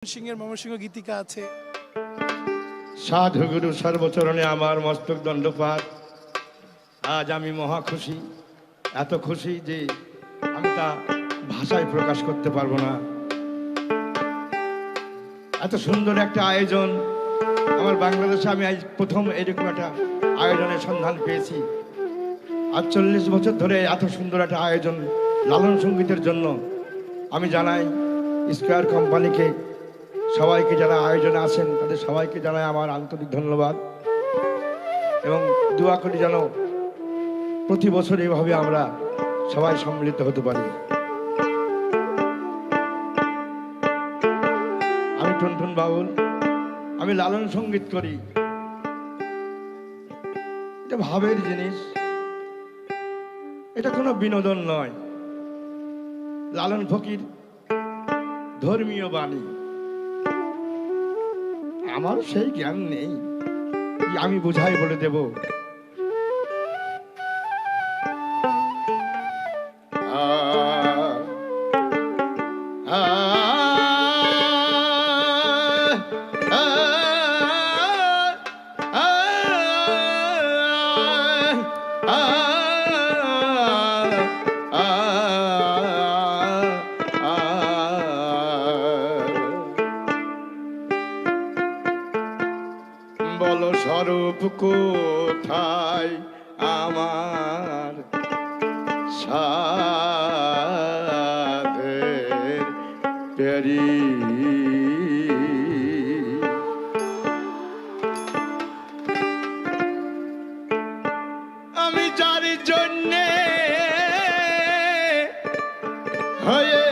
সিংহের ময়মনসিংহ গীতিকা আছে। সাধু গুরু সর্বচরণে আমার মস্তক দণ্ডপাত। আজ আমি মহা খুশি, এত খুশি যে আমি তা ভাষায় প্রকাশ করতে পারবো না। এত সুন্দর একটা আয়োজন আমার বাংলাদেশে আমি আজ প্রথম এরকম একটা আয়োজনের সন্ধান পেয়েছি। আজ 40 বছর ধরে এত সুন্দর একটা আয়োজন লালন সঙ্গীতের জন্য আমি জানাই স্কয়ার কোম্পানিকে, সবাইকে যারা আয়োজনে আছেন তাদের সবাইকে জানাই আমার আন্তরিক ধন্যবাদ এবং দোয়া করি যেন প্রতি বছর এভাবে আমরা সবাই সম্মিলিত হতে পারি। আমি টুনটুন বাউল, আমি লালন সঙ্গীত করি। এটা ভাবের জিনিস, এটা কোনো বিনোদন নয়। লালন ফকির ধর্মীয় বাণী, আমার সেই জ্ঞান নেই আমি বুঝাই বলে দেব। বলো স্বরূপ কোথায় আমার সাধের পেরি, আমি যার জন্যে হয়ে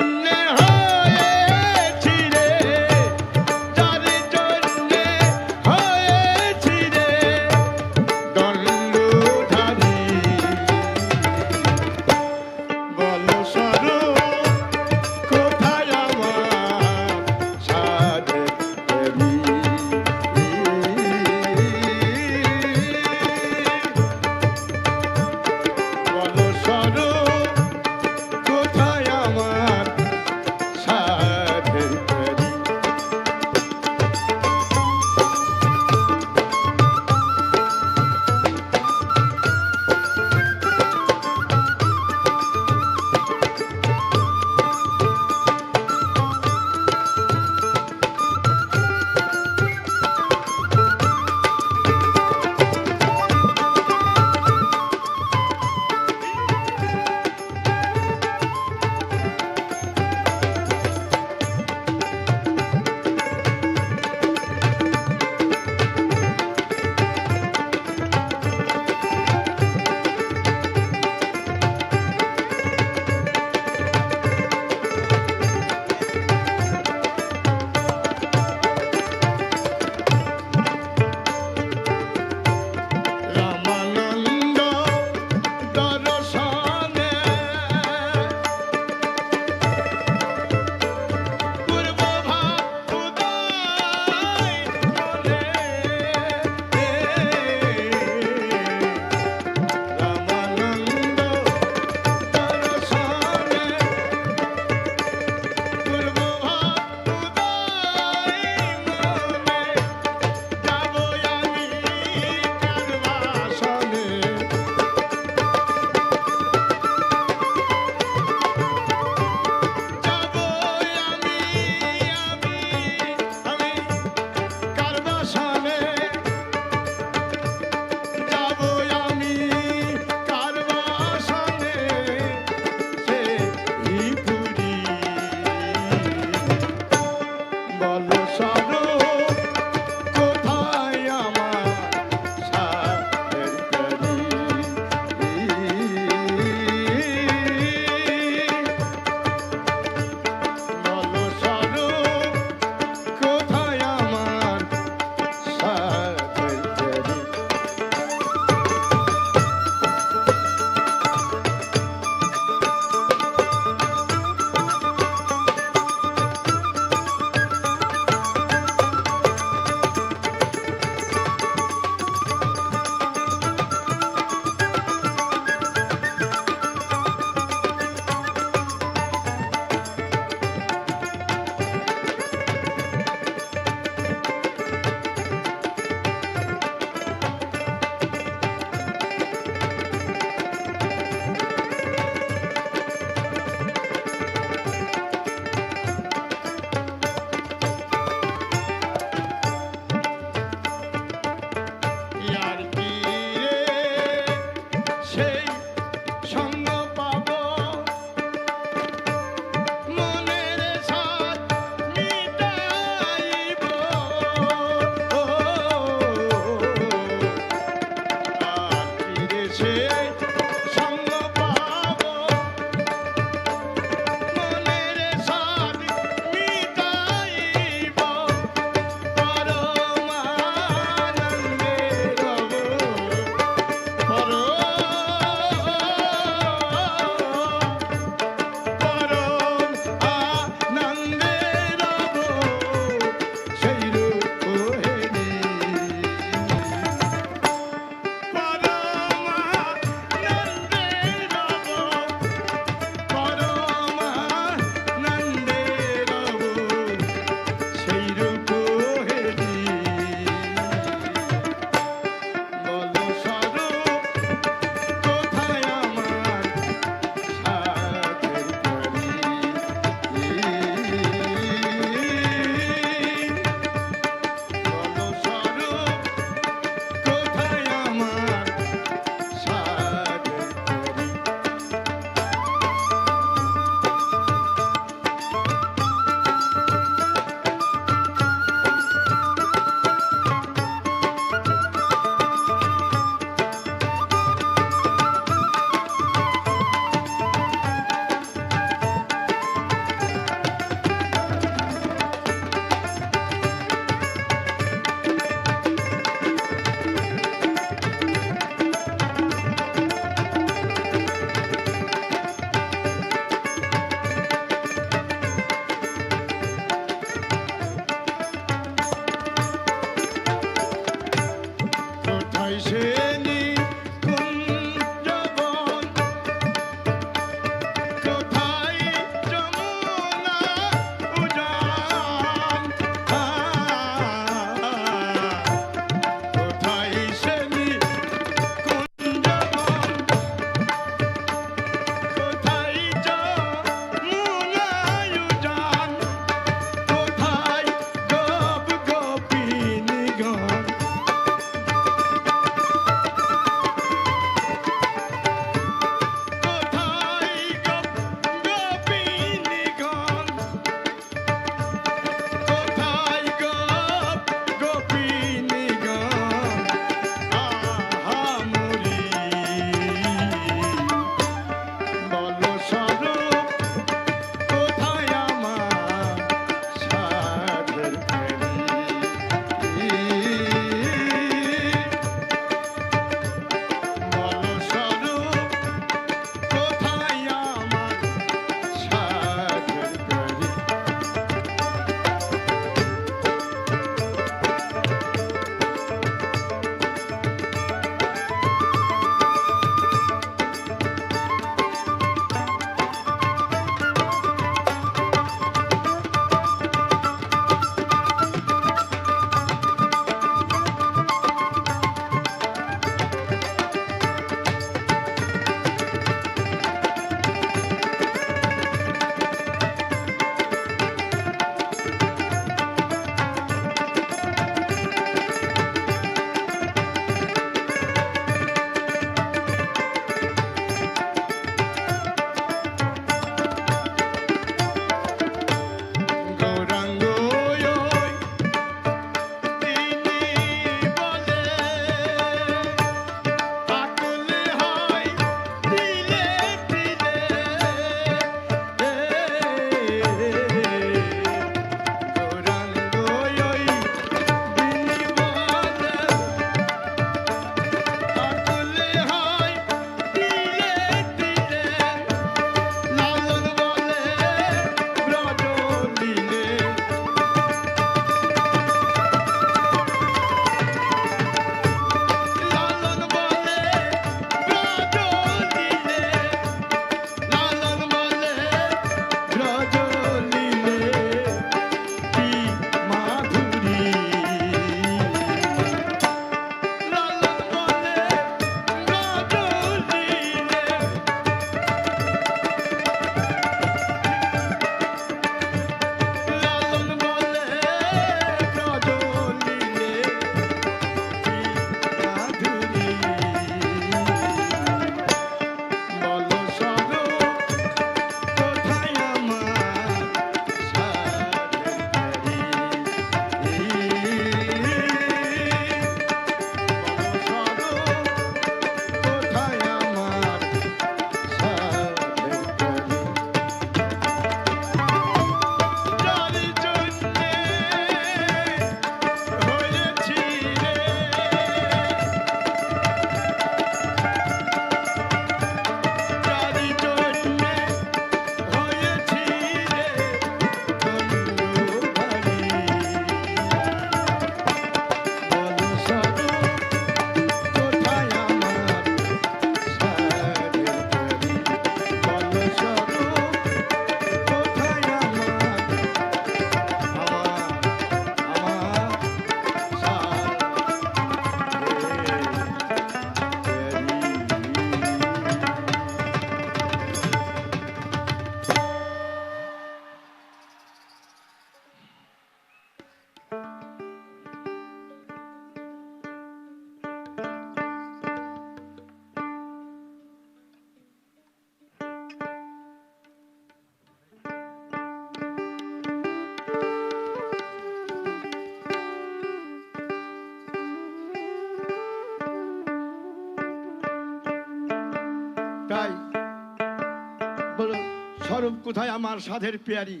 স্বরূপ কোথায় আমার সাধের পেয়ারি?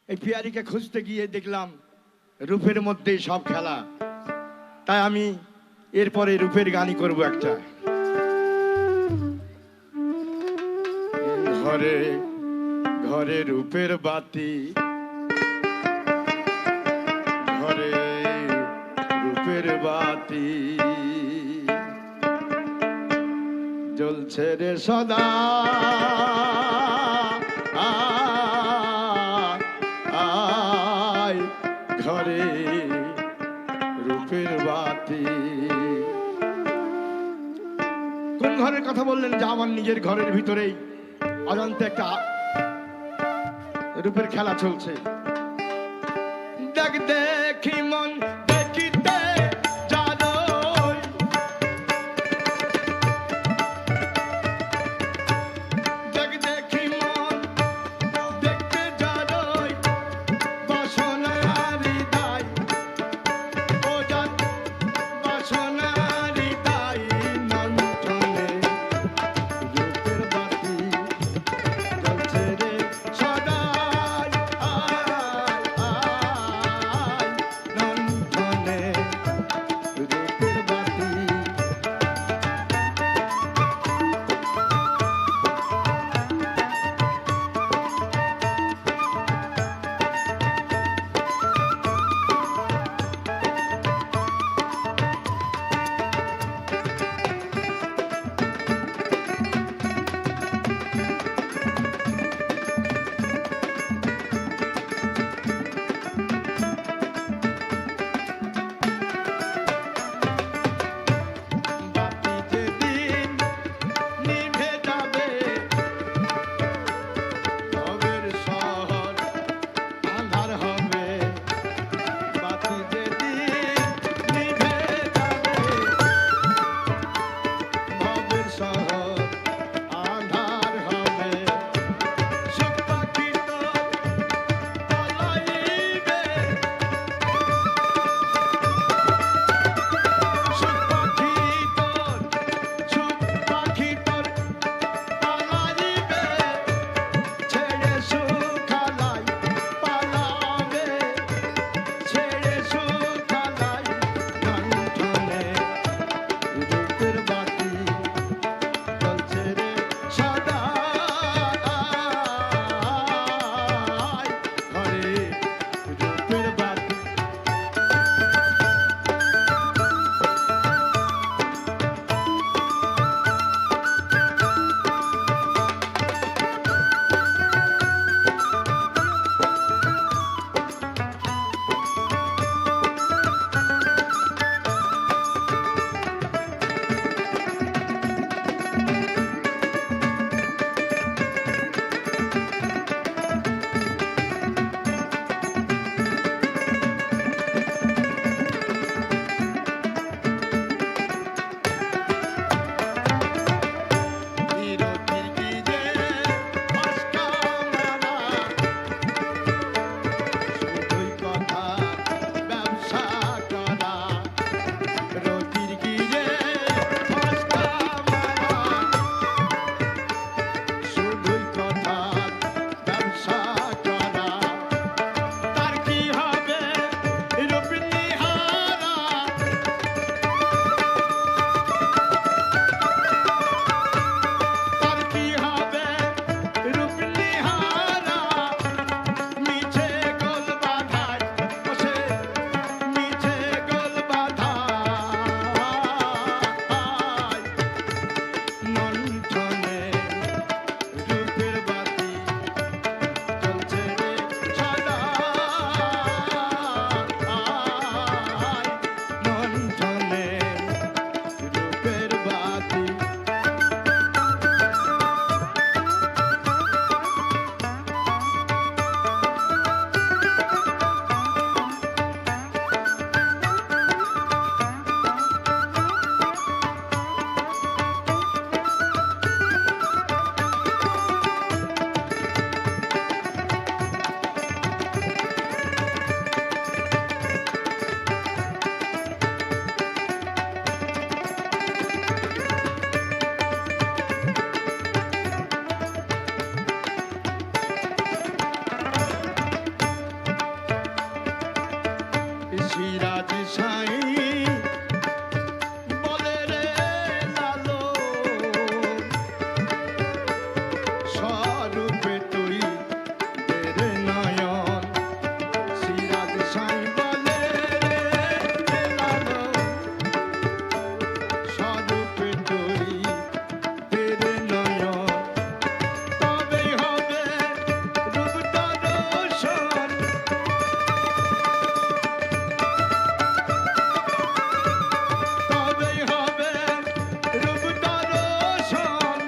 এই পেয়ারিকে খুঁজতে গিয়ে দেখলাম রূপের মধ্যেই সব খেলা। তাই আমি এরপরে রূপের গানই করব একটা। ঘরে ঘরে রূপের বাতি, ঘরে রূপের বাতি জ্বলছে রে সদা, আয় ঘরে রূপের বাতি। কোন ঘরের কথা বললেন? যে আমার নিজের ঘরের ভিতরেই অজান্তে একটা রূপের খেলা চলছে। দেখ দেখি মন দেখিতে জানোই, দেখ দেখি মন দেখতে জানোই, বাসনারি দায় ও জান বাসনারি দায় মন্থনে রূপের বাতি জ্বলছে রে সদা, আয় আয় সিরাজ সাই বলে রে লালো স্বরূপে তুই রে নয়ন সিরাজ সাই বলে রে লালো স্বরূপে তুই রে নয়ন তবেই হবে রূপ দর্শন তবেই হবে রূপ দর্শন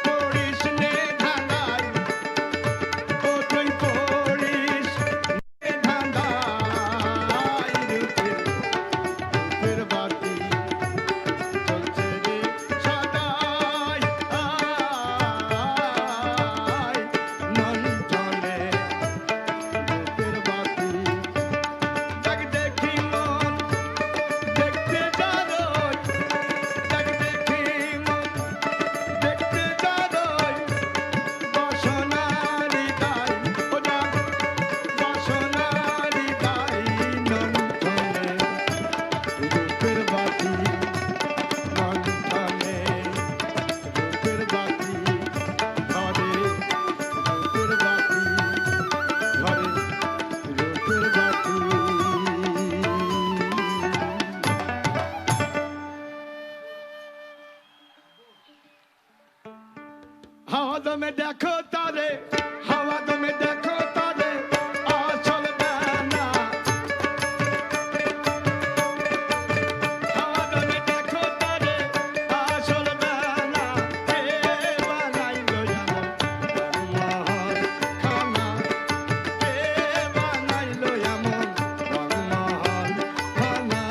পড়িস নে ধাঁধায় ও তুই পড়িস নে ধাঁধায় রূপের বাতি চলছে রে সদাই নন্দনে রূপের বাতি দেখ দেখি মন দেখতে যারই দেখ দেখি মন দেখতে যারই বসনারি গাই ওটা বসনারি গাই নন্দনে রূপের বাতি নন্দনে রূপের বাতি ঘরে রূপের বাতি ঘরে রূপের বাতি হাওয়া দমে দেখো তারে হাওয়া দমে দেখো তারে আসল বানা হাওয়া দমে দেখো তারে আসল বানা কে বানাইলো এমন রংমহল খানা কে বানাইলো এমন রংমহল খানা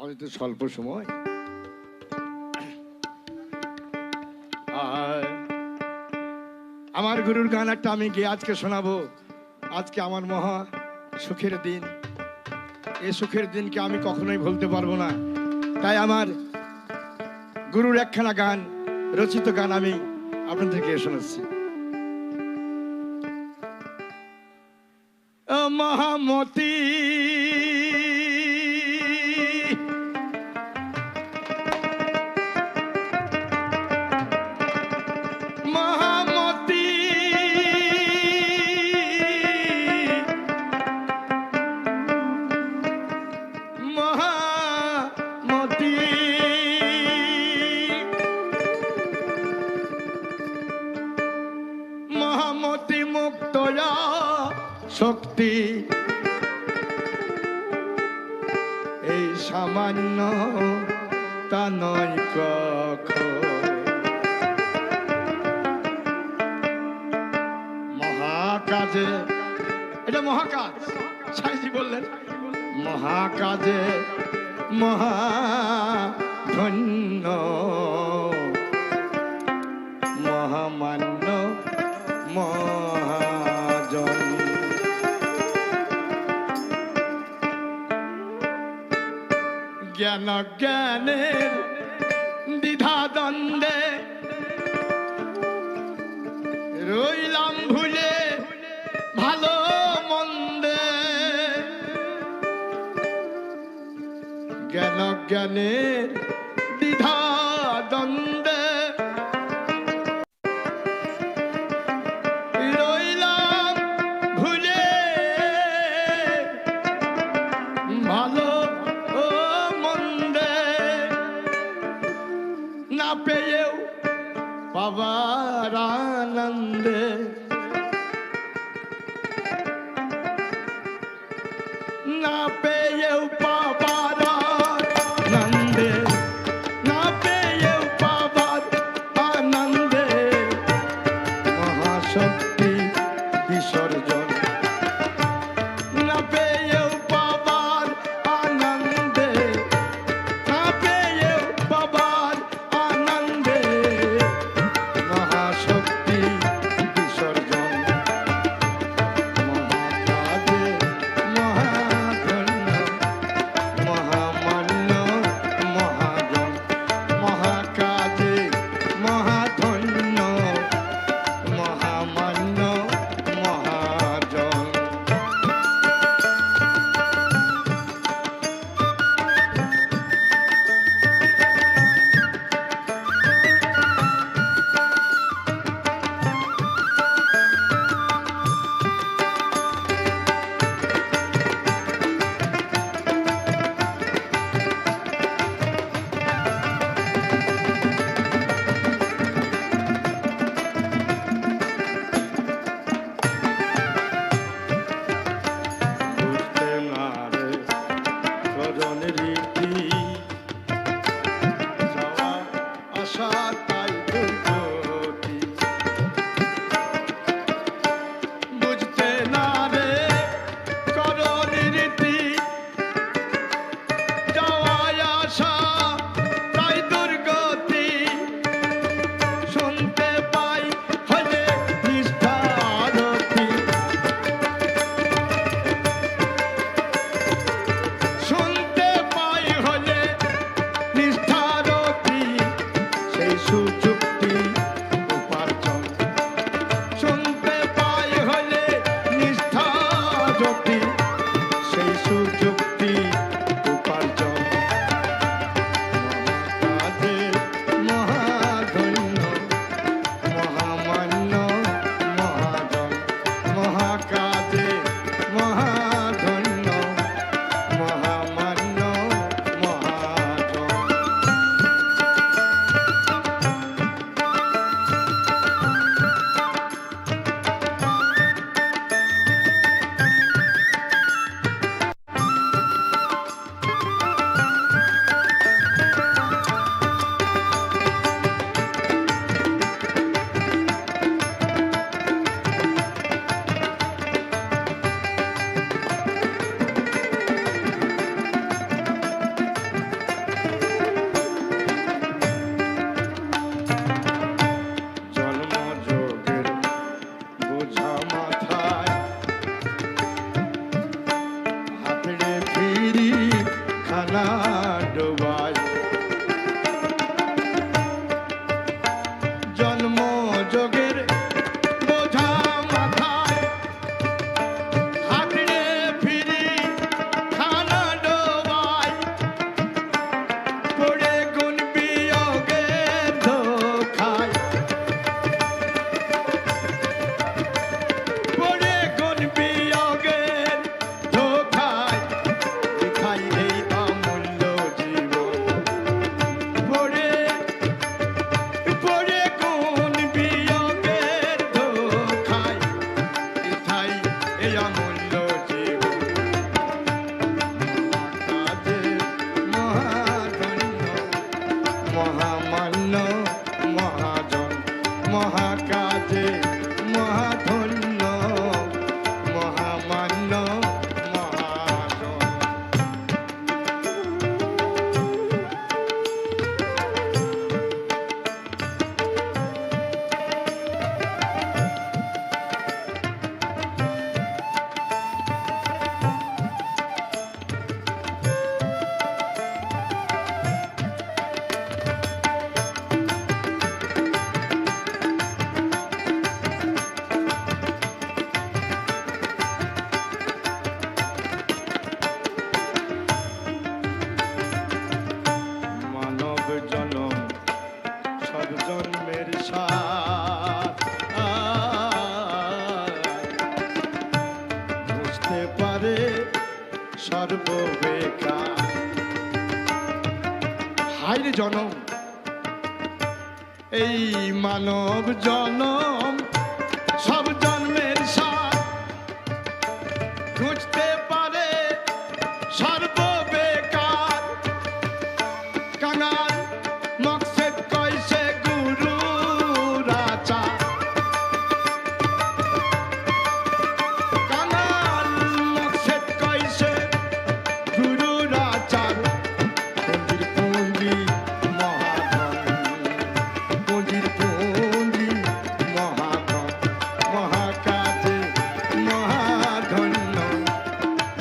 আমাদের তো স্বল্প সময়। আর আমার গুরুর গান একটা আমি গিয়ে আজকে শোনাবো। আজকে আমার মহা সুখের দিন, এই সুখের দিনকে আমি কখনোই ভুলতে পারবো না। তাই আমার গুরুর একখানা গান, রচিত গান আমি আপনাদেরকে শোনাচ্ছি। মহামতি মহামতি মহামতি মহামতি মুক্তয়া শক্তি এই সামান্য তা নয় মহাকাজে, এটা মহাকাজ। সাইজি বললেন মহাকাজে মহাধন্য মহামান্য মহাজন। জ্ঞান জ্ঞানের দ্বিধা দ্বন্দ্বে রইলাম ভুলে ভালো মন্দে। জ্ঞান জ্ঞানের দ্বিধা দ্বন্দ্বে রইলাম ভুলে ভালো ও মন্দে। না পেয়েও পাবার আনন্দে না পেয়েও পাবার আনন্দে না পেয়েও পাবার আনন্দে মহাশক্তি বিসর্জন। না পেয়েও পাবার আনন্দে না পেয়েও পাবার আনন্দে মহাশক্তি বিসর্জন। মহাকাজে মহাধন্য খানা ডোবাই জন্ম যোগের বোঝা মাথায় হাতড়ে ফিরি খানা ডোবাই পড়ে গুণ বিয়োগের ধোঁকায় পড়ে গুণ বিয়োগের ধোঁকায় দেখাই এই অমূল্য জীবন পড়ে পড়ে গুণ বিয়োগের ধোঁকায় দেখাই এই অমূল্য জীবন কাজে মহাধন্য মহামান্য মহাজন মহাকাজে মহাধন্য মহামান্য মহাজন মানব জনম সব জন্মের সার বুঝতে পারে সর্ববেকার হাইরে জনম এই মানব জনম সব জন্মের সার বুঝতে পারে সর্ববেকার কাঙাল মকসেদ কইছে গুরু রাজা কাঙাল মকসেদ কইছে গুরু রাজার পুঞ্জির পুঞ্জি মহাধন পুঞ্জির পুঞ্জি মহাধন মহাকাজে মহাধন্য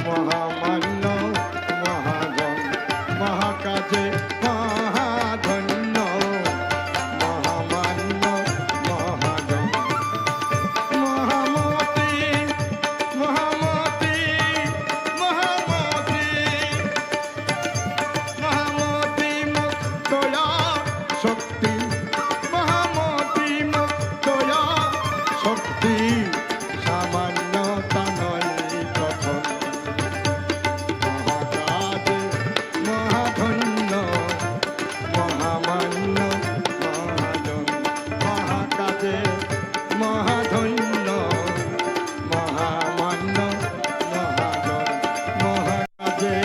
মহামান্য মহাজন মহাকাজে মহাধন্য মহামান্য মহাজন মহামতি মহামতি মহামতি মহামতি মুক্তয়া শক্তি মহামতি মুক্তয়া শক্তি সামান্যতা নয় প্রথম মহাকাজে মহাধন্য মহামান্য মহাজন মহাকাজে মহাধন্য মহামান্য মহাজন মহাকাজে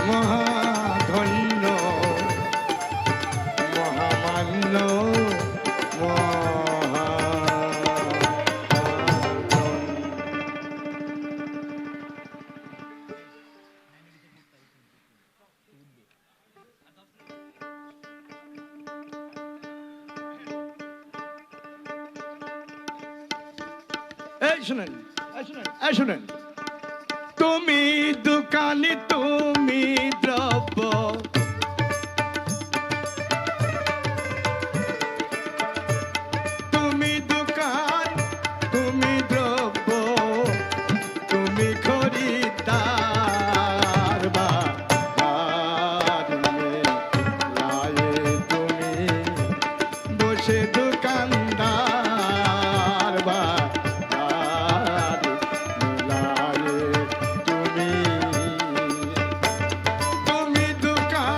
মহাধন্য মহামান্য মহাজন এই শুনেন এই শুনেন তুমি দোকানি তুমি দ্রব্য তুমি দোকান তুমি দ্রব্য তুমি খরিদ্দার বাজার মেলায় তুমি বসে দোকানদার বাজার মেলায় তুমি তুমি দোকান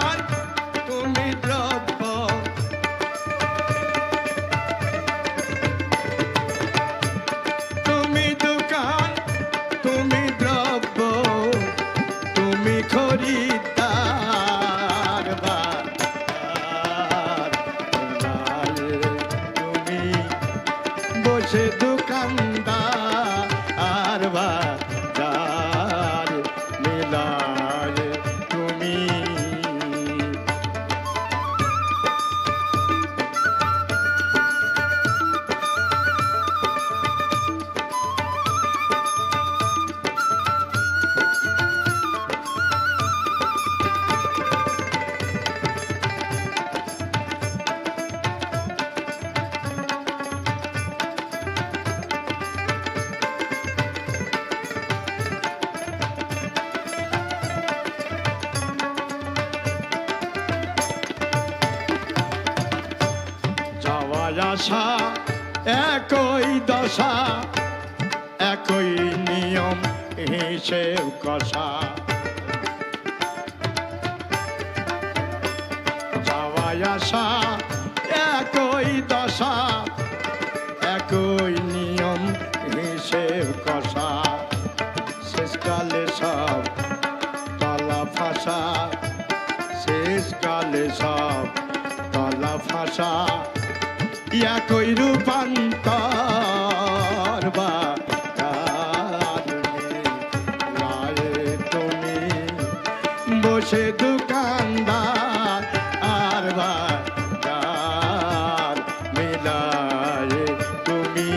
আশা একই দশা, একই নিয়ম হিসেব কষা। যাওয়াই আসা একই দশা, একই নিয়ম হিসেব কষা। শেষকালে সব তলা ফাঁসা, শেষকালে সব তলা ফাঁসা। একই রূপান্তর বা তুমি বসে দোকানদার আর বাজার মিলায়ে তুমি।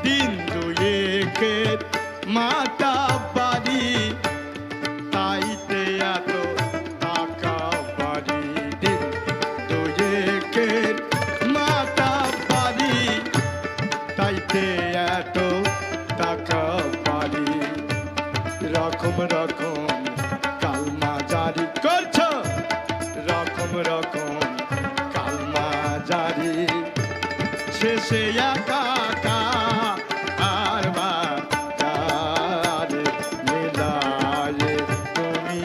দিন দুয়েকের মাতা বাড়ি, তাইতে এত টাকা বাড়ি। দিন দুয়েকের মাতা বাড়ি, তাইতে এত টাকা বাড়ি। রকম রকম কালমা জারি করছ, রকম রকম কালমা জারি। শেষে একা আর বাজার মিলায়ে তুমি।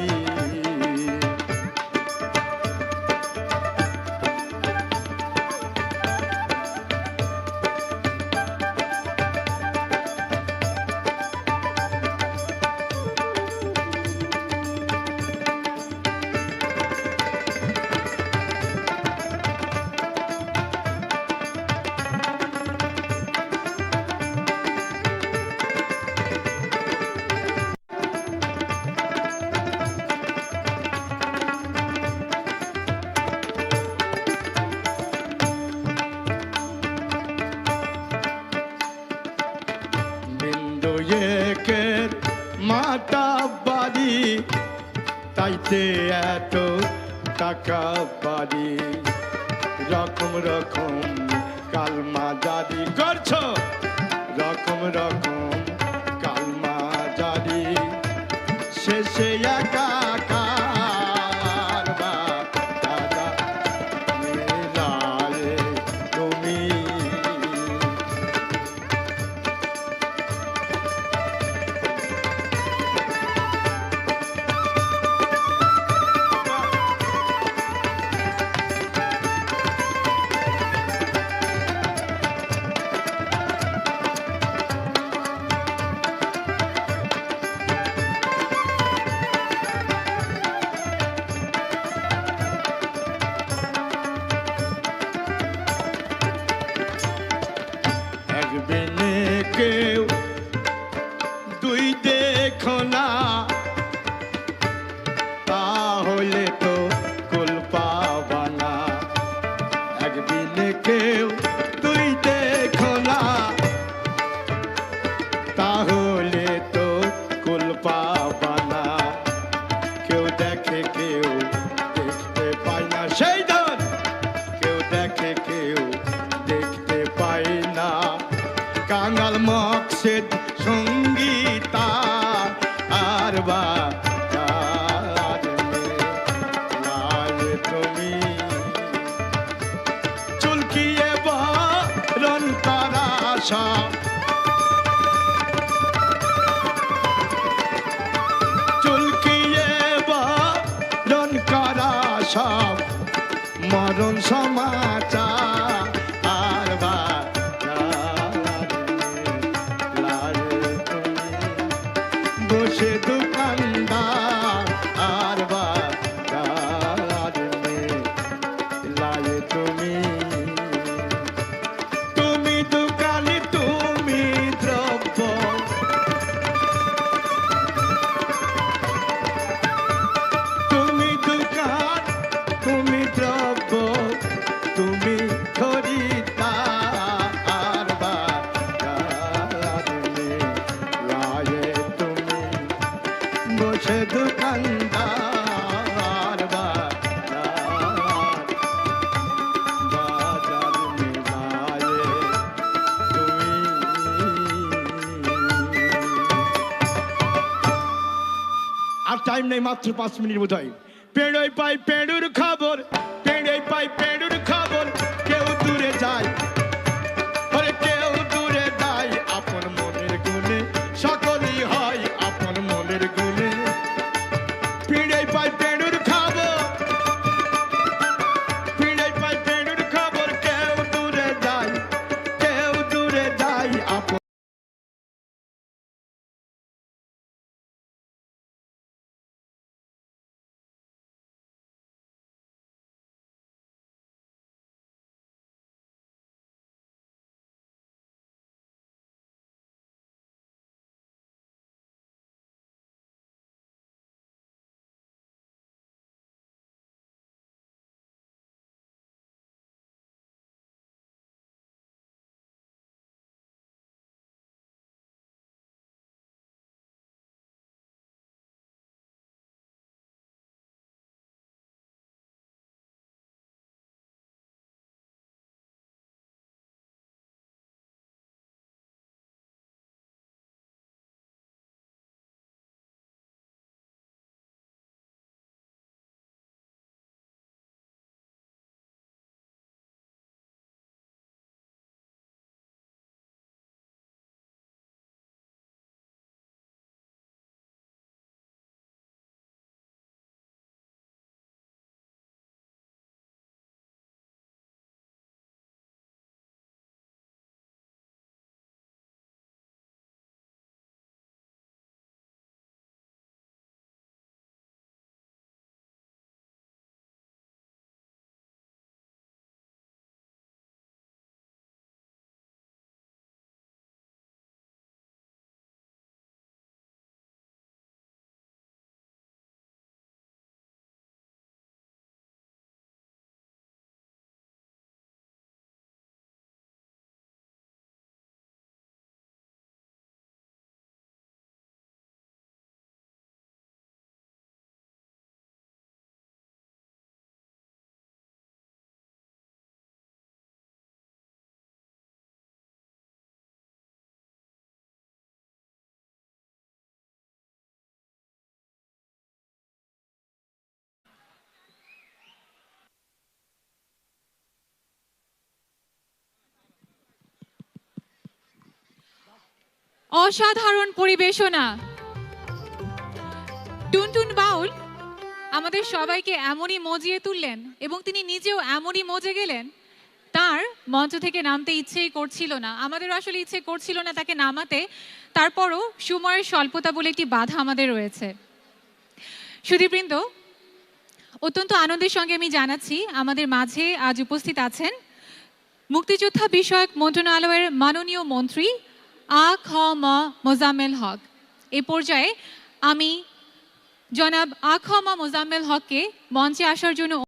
বিন্দু একের মাতা বাড়ি, তাইতে এত টাকা বাড়ি। রকম রকম কালমা জারি করছ, রকম রকম কালমা জারি। শেষে একাকার বাজার মিলায়ে তুমি। একদিনে কেউ দুই দেখো না, তাহলে তো কুল পাবা না। একদিনে কেউ দুই দেখো না, তাহলে তো কুল পাবা না। কেউ দেখে কেউ দেখতে পায় না, সেই ধন কেউ দেখে কেউ দেখতে পায় না। কাঙাল মকসেদ সঙ্গীতা আর বাজার মিলায়ে তুমি। চুলকিয়ে বরণ করা সব, চুলকিয়ে বরণ করা সব মরণ সমাচার আর বাজার মিলায়ে তুমি। বসে দোকানদার আর বাজার মিলায়ে তুমি। তুমি দোকানি তুমি দ্রব্য, টাইম নেই, মাত্র 5 মিনিট বোধ হয়। পেড়ই পাই পেড়ুর খবর, পেড়ই পাই পেড়ুর খবর, কেউ দূরে যায়, ওরে কেউ দূরে যায়, আপন মনের গুণে সকলই হয় আপন মনের গুণে। পেড়ই পাই পেড়ুর খবর, পেড়ই পাই পেড়ুর খবর, কেউ দূরে যায়, কেউ দূরে যায়, আপন। অসাধারণ পরিবেশনা। টুনটুন বাউল আমাদের সবাইকে এমনই মজিয়ে তুললেন এবং তিনি নিজেও এমনই মজে গেলেন, তার মঞ্চ থেকে নামতে ইচ্ছেই করছিল না। আমাদের আসলে ইচ্ছে করছিল না তাকে নামাতে, তারপরও সময়ের স্বল্পতা বলে একটি বাধা আমাদের রয়েছে। সুধীবৃন্দ, অত্যন্ত আনন্দের সঙ্গে আমি জানাচ্ছি আমাদের মাঝে আজ উপস্থিত আছেন মুক্তিযোদ্ধা বিষয়ক মন্ত্রণালয়ের মাননীয় মন্ত্রী আ.খ.ম. মোজাম্মেল হক। এ পর্যায়ে আমি জনাব আ.খ.ম. মোজাম্মেল হককে মঞ্চে আসার জন্য